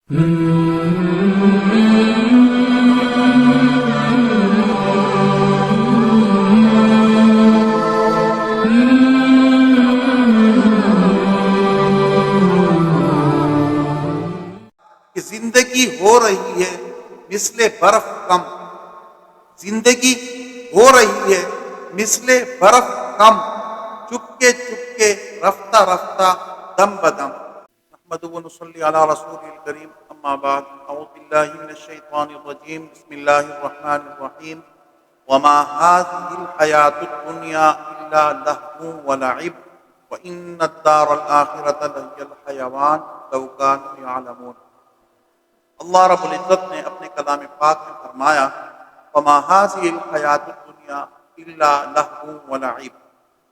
کہ زندگی ہو رہی ہے مثل برف کم، زندگی ہو رہی ہے مثل برف کم، چپکے چپکے رفتہ رفتہ دم بدم۔ نحمدہ و نصلی علی رسول الکریم، اما بعد، اعوذ باللہ من الشیطان الرجیم، بسم اللہ الرحمن الرحیم۔ وما هذه الحیاة الدنیا الا لہو ولعب وان الدار الآخرة لہی الحیوان لو کانوا یعلمون۔ اللہ رب العزت نے اپنے کلام پاک میں فرمایا، وما هذه الحیاة الدنیا الا لہو ولعب،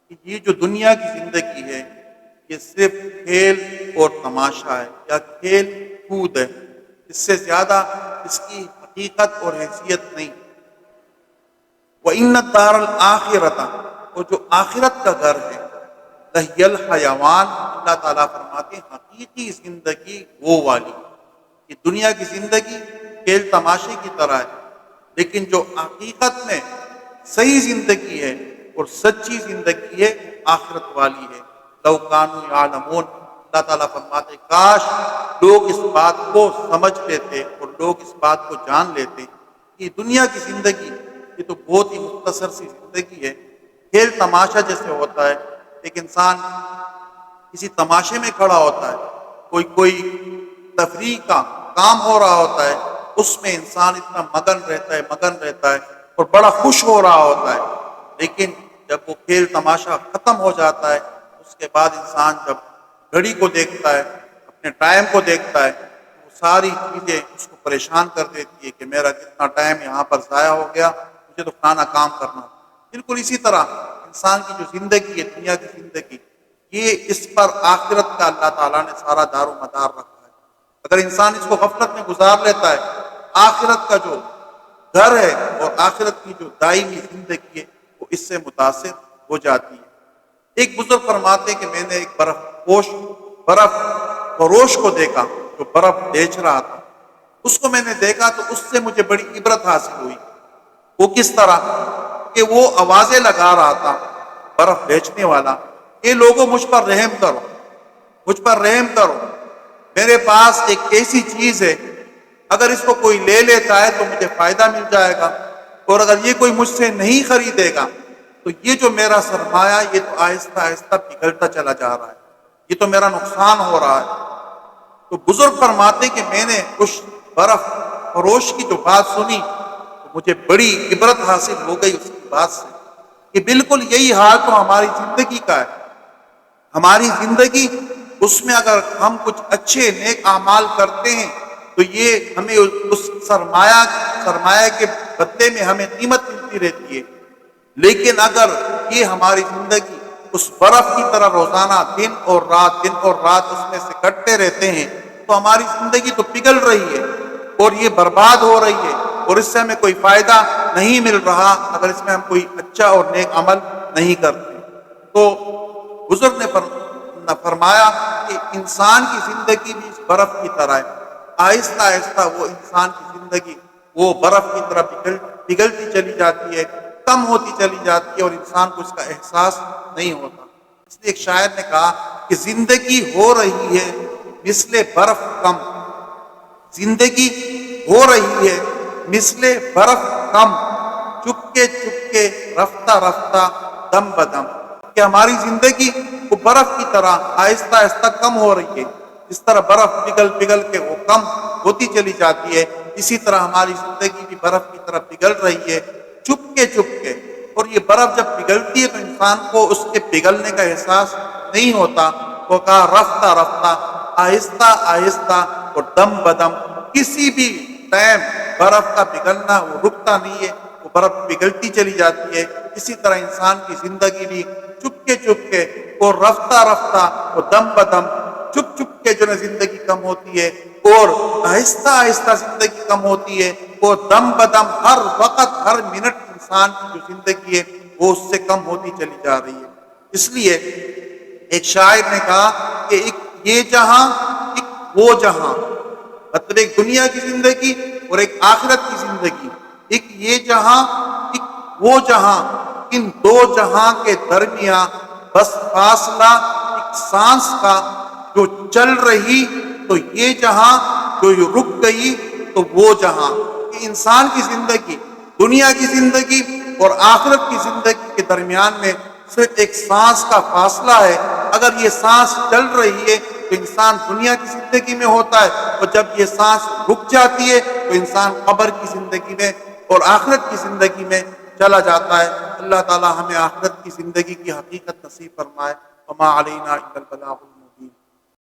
کہ یہ جو دنیا کی زندگی ہے یہ صرف کھیل اور تماشا ہے یا کھیل کود ہے، اس سے زیادہ اس کی حقیقت اور حیثیت نہیں۔ وَإِنَّ الدَّارَ الْآخِرَةَ، اور جو آخرت کا گھر ہے، لَهِيَ الْحَيَوَانُ، اللہ تعالیٰ فرماتے ہیں حقیقی زندگی وہ والی۔ یہ دنیا کی زندگی کھیل تماشے کی طرح ہے، لیکن جو حقیقت میں صحیح زندگی ہے اور سچی زندگی ہے آخرت والی ہے۔ لو کانوا یعلمون، اللہ تعالیٰ فرماتے کاش لوگ اس بات کو سمجھ لیتے اور لوگ اس بات کو جان لیتے کہ دنیا کی زندگی یہ تو بہت ہی مختصر سی زندگی ہے، کھیل تماشا جیسے ہوتا ہے۔ ایک انسان کسی تماشے میں کھڑا ہوتا ہے، کوئی تفریح کا کام ہو رہا ہوتا ہے، اس میں انسان اتنا مگن رہتا ہے اور بڑا خوش ہو رہا ہوتا ہے، لیکن جب وہ کھیل تماشا ختم ہو جاتا ہے، اس کے بعد انسان جب گھڑی کو دیکھتا ہے، اپنے ٹائم کو دیکھتا ہے، وہ ساری چیزیں اس کو پریشان کر دیتی ہے کہ میرا کتنا ٹائم یہاں پر ضائع ہو گیا، مجھے تو فلانا کام کرنا۔ بالکل اسی طرح انسان کی جو زندگی ہے، دنیا کی زندگی، یہ اس پر آخرت کا اللہ تعالیٰ نے سارا دار و مدار رکھا ہے۔ اگر انسان اس کو غفلت میں گزار لیتا ہے، آخرت کا جو گھر ہے اور آخرت کی جو دائمی زندگی ہے وہ اس سے متاثر ہو جاتی ہے۔ ایک بزرگ فرماتے کہ میں نے ایک برف فروش کو دیکھا جو برف بیچ رہا تھا، اس کو میں نے دیکھا تو اس سے مجھے بڑی عبرت حاصل ہوئی۔ وہ کس طرح کہ وہ آوازیں لگا رہا تھا برف بیچنے والا، اے لوگوں مجھ پر رحم کرو، مجھ پر رحم کرو، میرے پاس ایک ایسی چیز ہے، اگر اس کو کوئی لے لیتا ہے تو مجھے فائدہ مل جائے گا، اور اگر یہ کوئی مجھ سے نہیں خریدے گا تو یہ جو میرا سرمایہ یہ تو آہستہ آہستہ پگھلتا چلا جا رہا ہے، یہ تو میرا نقصان ہو رہا ہے۔ تو بزرگ فرماتے کہ میں نے اس برف فروش کی جو بات سنی تو مجھے بڑی عبرت حاصل ہو گئی اس کی بات سے، کہ بالکل یہی حال تو ہماری زندگی کا ہے۔ ہماری زندگی اس میں اگر ہم کچھ اچھے نیک اعمال کرتے ہیں تو یہ ہمیں اس سرمایہ کے بدلے میں ہمیں قیمت ملتی رہتی ہے، لیکن اگر یہ ہماری زندگی اس برف کی طرح روزانہ دن اور رات اس میں سے کٹتے رہتے ہیں تو ہماری زندگی تو پگھل رہی ہے اور یہ برباد ہو رہی ہے، اور اس سے ہمیں کوئی فائدہ نہیں مل رہا اگر اس میں ہم کوئی اچھا اور نیک عمل نہیں کرتے۔ تو بزرگ نے فرمایا کہ انسان کی زندگی بھی اس برف کی طرح ہے، آہستہ آہستہ وہ انسان کی زندگی وہ برف کی طرح پگھلتی چلی جاتی ہے، کم ہوتی چلی جاتی ہے، اور انسان کو اس کا احساس نہیں ہوتا۔ اس لیے ایک شاعر نے کہا کہ زندگی ہو رہی ہے مثل برف کم، زندگی ہو رہی ہے مثل برف کم، چپکے چپکے رفتہ رفتہ دم بدم، کہ ہماری زندگی وہ برف کی طرح آہستہ آہستہ کم ہو رہی ہے۔ جس طرح برف پگھل کے وہ کم ہوتی چلی جاتی ہے، اسی طرح ہماری زندگی بھی برف کی طرح پگھل رہی ہے، چپکے چپکے۔ اور یہ برف جب پگھلتی ہے تو انسان کو اس کے پگھلنے کا احساس نہیں ہوتا۔ وہ کہا رفتہ رفتہ، آہستہ آہستہ اور دم بدم، کسی بھی ٹائم برف کا پگھلنا وہ رکتا نہیں ہے، وہ برف پگھلتی چلی جاتی ہے۔ اسی طرح انسان کی زندگی بھی چپکے چپکے اور رفتہ رفتہ اور دم بدم، چپ چپ کے جو زندگی کم ہوتی ہے اور آہستہ آہستہ زندگی کم ہوتی ہے، اور دم بدم ہر وقت ہر منٹ انسان کی جو زندگی ہے وہ اس سے کم ہوتی چلی جا رہی ہے۔ اس لیے ایک شاعر نے کہا کہ ایک یہ جہاں ایک وہ جہاں، مطلب ایک دنیا کی زندگی اور ایک آخرت کی زندگی، ایک یہ جہاں ایک وہ جہاں، ان دو جہاں کے درمیان بس فاصلہ ایک سانس کا، جو چل رہی تو یہ جہاں، جو رک گئی تو وہ جہاں۔ کہ انسان کی زندگی، دنیا کی زندگی اور آخرت کی زندگی کے درمیان میں صرف ایک سانس کا فاصلہ ہے۔ اگر یہ سانس چل رہی ہے تو انسان دنیا کی زندگی میں ہوتا ہے، اور جب یہ سانس رک جاتی ہے تو انسان قبر کی زندگی میں اور آخرت کی زندگی میں چلا جاتا ہے۔ اللہ تعالی ہمیں آخرت کی زندگی کی حقیقت نصیب فرمائے۔ وما علینا الا البلاغ۔